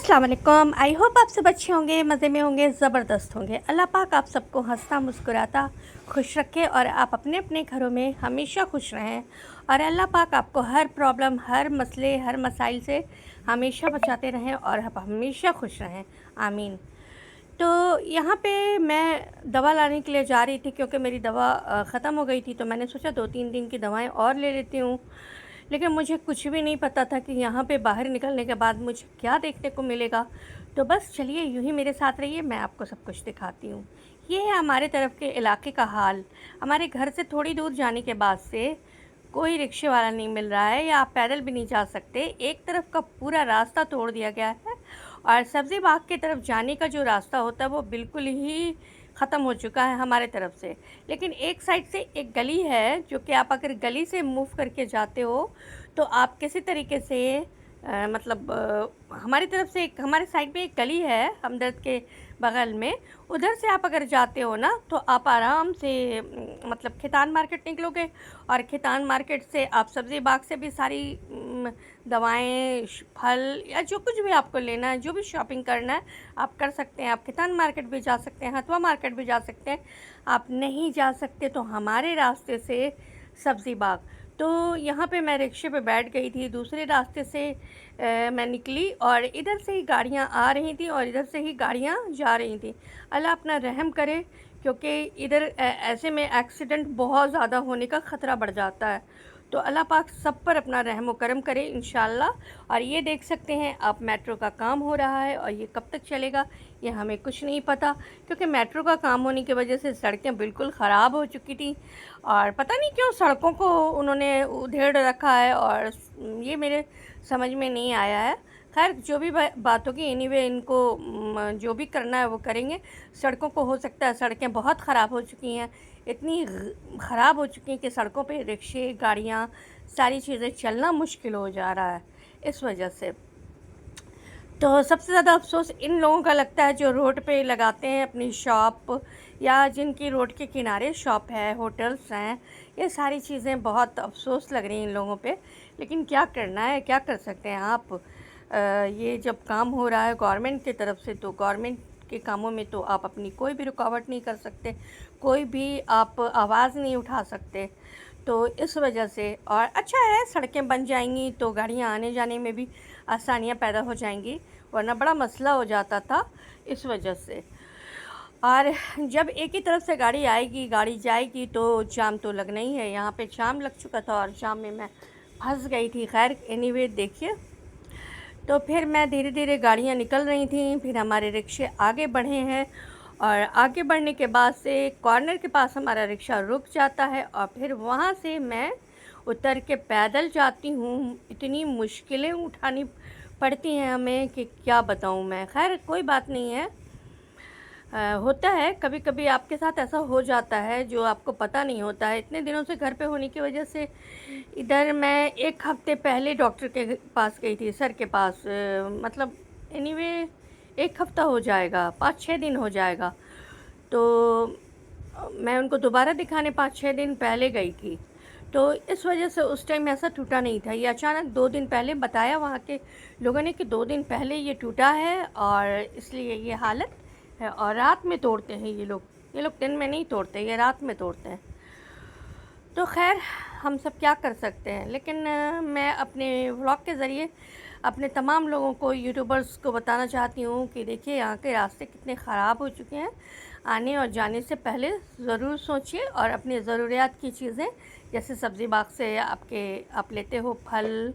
अस्सलाम वालेकुम। I hope आप सब अच्छे होंगे, मज़े में होंगे, ज़बरदस्त होंगे। अल्लाह पाक आप सबको हंसता मुस्कुराता खुश रखे और आप अपने अपने घरों में हमेशा खुश रहें और अल्लाह पाक आपको हर प्रॉब्लम, हर मसले, हर मसाइल से हमेशा बचाते रहें और आप हमेशा खुश रहें। आमीन। तो यहाँ पे मैं दवा लाने के लिए जा रही थी क्योंकि मेरी दवा ख़त्म हो गई थी, तो मैंने सोचा 2-3 दिन की दवाएं और ले लेती हूँ। लेकिन मुझे कुछ भी नहीं पता था कि यहाँ पे बाहर निकलने के बाद मुझे क्या देखने को मिलेगा। तो बस चलिए यूँ ही मेरे साथ रहिए, मैं आपको सब कुछ दिखाती हूँ। ये है हमारे तरफ के इलाके का हाल। हमारे घर से थोड़ी दूर जाने के बाद से कोई रिक्शे वाला नहीं मिल रहा है या आप पैदल भी नहीं जा सकते। एक तरफ का पूरा रास्ता तोड़ दिया गया है और सब्ज़ी बाग की तरफ जाने का जो रास्ता होता है वो बिल्कुल ही ख़त्म हो चुका है हमारे तरफ से। लेकिन एक साइड से एक गली है जो कि आप अगर गली से मूव करके जाते हो तो आप किसी तरीके से हमारी तरफ से एक हमारे साइड में एक गली है हमदर्द के बगल में, उधर से आप अगर जाते हो ना तो आप आराम से खितान मार्केट निकलोगे और खितान मार्केट से आप सब्ज़ी बाग से भी सारी दवाएं, फल या जो कुछ भी आपको लेना है, जो भी शॉपिंग करना है आप कर सकते हैं। आप खितान मार्केट भी जा सकते हैं, हथवा मार्केट भी जा सकते हैं। आप नहीं जा सकते तो हमारे रास्ते से सब्ज़ी बाग। तो यहाँ पे मैं रिक्शे पे बैठ गई थी, दूसरे रास्ते से मैं निकली और इधर से ही गाड़ियाँ आ रही थी और इधर से ही गाड़ियाँ जा रही थी। अल्लाह अपना रहम करे क्योंकि इधर ऐसे में एक्सीडेंट बहुत ज़्यादा होने का ख़तरा बढ़ जाता है। तो अल्लाह पाक सब पर अपना रहम व करम करे इंशाअल्लाह। और ये देख सकते हैं आप, मेट्रो का काम हो रहा है और ये कब तक चलेगा ये हमें कुछ नहीं पता, क्योंकि मेट्रो का काम होने की वजह से सड़कें बिल्कुल ख़राब हो चुकी थी और पता नहीं क्यों सड़कों को उन्होंने उधेड़ रखा है और ये मेरे समझ में नहीं आया है। खैर जो भी बात होगी, एनीवे इनको जो भी करना है वो करेंगे। सड़कों को हो सकता है, सड़कें बहुत ख़राब हो चुकी हैं, इतनी ख़राब हो चुकी हैं कि सड़कों पे रिक्शे, गाड़ियाँ, सारी चीज़ें चलना मुश्किल हो जा रहा है इस वजह से। तो सबसे ज़्यादा अफ़सोस इन लोगों का लगता है जो रोड पे लगाते हैं अपनी शॉप या जिनकी रोड के किनारे शॉप है, होटल्स हैं। ये सारी चीज़ें बहुत अफ़सोस लग रही हैं इन लोगों पे, लेकिन क्या करना है, क्या कर सकते हैं आप। ये जब काम हो रहा है गवर्नमेंट की तरफ से तो गवर्नमेंट के कामों में तो आप अपनी कोई भी रुकावट नहीं कर सकते, कोई भी आप आवाज़ नहीं उठा सकते। तो इस वजह से, और अच्छा है सड़कें बन जाएंगी तो गाड़ियाँ आने जाने में भी आसानियाँ पैदा हो जाएंगी, वरना बड़ा मसला हो जाता था इस वजह से। और जब एक ही तरफ से गाड़ी आएगी, गाड़ी जाएगी तो जाम तो लगना ही है। यहाँ पे जाम लग चुका था और जाम में मैं फंस गई थी। खैर एनीवे देखिए, तो फिर मैं धीरे धीरे गाड़ियाँ निकल रही थी, फिर हमारे रिक्शे आगे बढ़े हैं और आगे बढ़ने के बाद से कॉर्नर के पास हमारा रिक्शा रुक जाता है और फिर वहाँ से मैं उतर के पैदल जाती हूँ। इतनी मुश्किलें उठानी पड़ती हैं हमें कि क्या बताऊँ मैं। खैर कोई बात नहीं है, होता है कभी कभी आपके साथ ऐसा हो जाता है जो आपको पता नहीं होता है। इतने दिनों से घर पे होने की वजह से इधर मैं 1 हफ़्ते पहले डॉक्टर के पास गई थी, सर के पास। एनीवे 1 हफ़्ता हो जाएगा, 5-6 दिन हो जाएगा। तो मैं उनको दोबारा दिखाने 5-6 दिन पहले गई थी। तो इस वजह से उस टाइम ऐसा टूटा नहीं था, ये अचानक 2 दिन पहले बताया वहाँ के लोगों ने कि 2 दिन पहले ये टूटा है और इसलिए ये हालत है। और रात में तोड़ते हैं ये लोग दिन में नहीं तोड़ते, ये रात में तोड़ते हैं। तो खैर हम सब क्या कर सकते हैं। लेकिन मैं अपने व्लॉग के ज़रिए अपने तमाम लोगों को, यूट्यूबर्स को बताना चाहती हूँ कि देखिए यहाँ के रास्ते कितने ख़राब हो चुके हैं। आने और जाने से पहले ज़रूर सोचिए और अपनी ज़रूरियात की चीज़ें जैसे सब्ज़ी बाग से आप लेते हो फल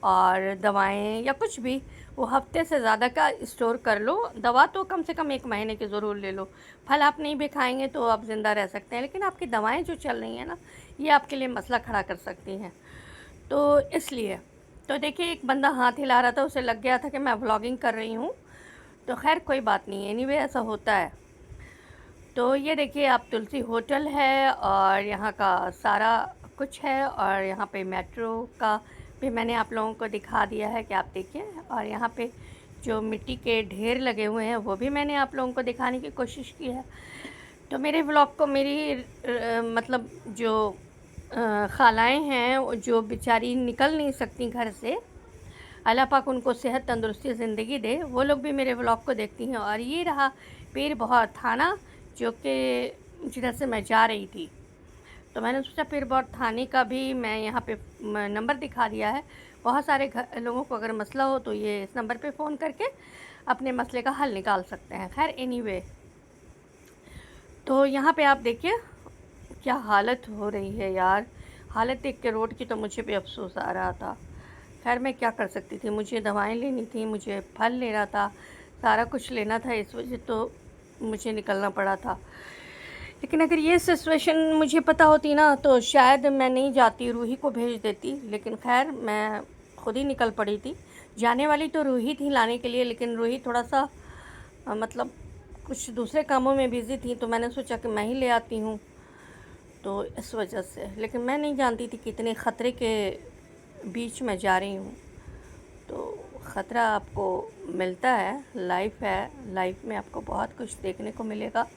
और दवाएं या कुछ भी, वो हफ्ते से ज़्यादा का स्टोर कर लो। दवा तो कम से कम 1 महीने की ज़रूर ले लो। फल आप नहीं भी खाएंगे तो आप ज़िंदा रह सकते हैं, लेकिन आपकी दवाएं जो चल रही हैं ना, ये आपके लिए मसला खड़ा कर सकती हैं। तो इसलिए तो देखिए एक बंदा हाथ हिला रहा था, उसे लग गया था कि मैं व्लॉगिंग कर रही हूँ। तो खैर कोई बात नहीं, एनीवे ऐसा होता है। तो ये देखिए आप, तुलसी होटल है और यहाँ का सारा कुछ है और यहाँ पे मेट्रो का भी मैंने आप लोगों को दिखा दिया है कि आप देखिए। और यहाँ पे जो मिट्टी के ढेर लगे हुए हैं वो भी मैंने आप लोगों को दिखाने की कोशिश की है। तो मेरे व्लॉग को मेरी जो खालाएँ हैं जो बेचारी निकल नहीं सकती घर से, अल्लाह पाक उनको सेहत तंदुरुस्ती ज़िंदगी दे, वो लोग भी मेरे व्लॉग को देखती हैं। और ये रहा पीर बहुत थाना, जो कि जिधर से मैं जा रही थी। तो मैंने सोचा पीर बहुत थाने का भी मैं यहाँ पे नंबर दिखा दिया है। बहुत सारे लोगों को अगर मसला हो तो ये इस नंबर पे फ़ोन करके अपने मसले का हल निकाल सकते हैं। खैर एनीवे, तो यहाँ पे आप देखिए क्या हालत हो रही है यार। हालत देख के रोड की तो मुझे भी अफसोस आ रहा था। खैर मैं क्या कर सकती थी, मुझे दवाएं लेनी थी, मुझे फल लेना था, सारा कुछ लेना था, इस वजह तो मुझे निकलना पड़ा था। लेकिन अगर ये सिचुएशन मुझे पता होती ना तो शायद मैं नहीं जाती, रूही को भेज देती। लेकिन खैर मैं खुद ही निकल पड़ी थी। जाने वाली तो रूही थी लाने के लिए, लेकिन रूही थोड़ा सा मतलब कुछ दूसरे कामों में बिज़ी थी, तो मैंने सोचा कि मैं ही ले आती हूँ, तो इस वजह से। लेकिन मैं नहीं जानती थी कि इतने ख़तरे के बीच में जा रही हूँ। तो ख़तरा आपको मिलता है, लाइफ है, लाइफ में आपको बहुत कुछ देखने को मिलेगा।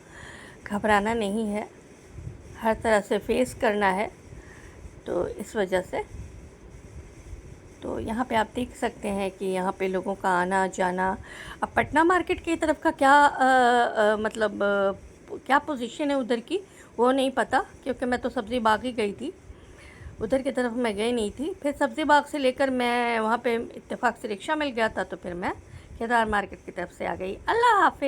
घबराना नहीं है, हर तरह से फेस करना है। तो इस वजह से तो यहाँ पे आप देख सकते हैं कि यहाँ पे लोगों का आना जाना। अब पटना मार्केट की तरफ का क्या मतलब क्या पोजीशन है उधर की, वो नहीं पता, क्योंकि मैं तो सब्ज़ी बाग ही गई थी, उधर की तरफ मैं गई नहीं थी। फिर सब्ज़ी बाग से लेकर मैं वहाँ पे इत्तेफाक से रिक्शा मिल गया था, तो फिर मैं केदार मार्केट की तरफ से आ गई। अल्लाह हाफ़िज़।